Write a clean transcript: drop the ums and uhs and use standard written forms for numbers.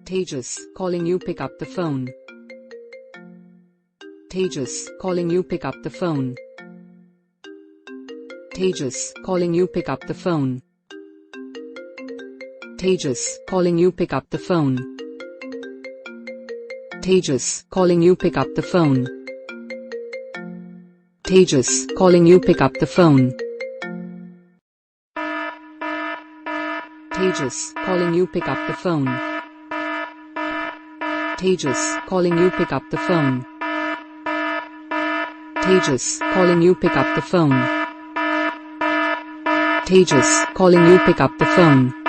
Tejash, calling you, pick up the phone. Tejash, calling you, pick up the phone. Tejash, calling you, pick up the phone. Tejash, calling you, pick up the phone. Tejash, calling you, pick up the phone. Tejash, calling you, pick up the phone. Tejash, calling you, pick up the phone. Tejash, calling you, pick up the phone. Tejash, calling you, pick up the phone. Tejash, calling you, pick up the phone.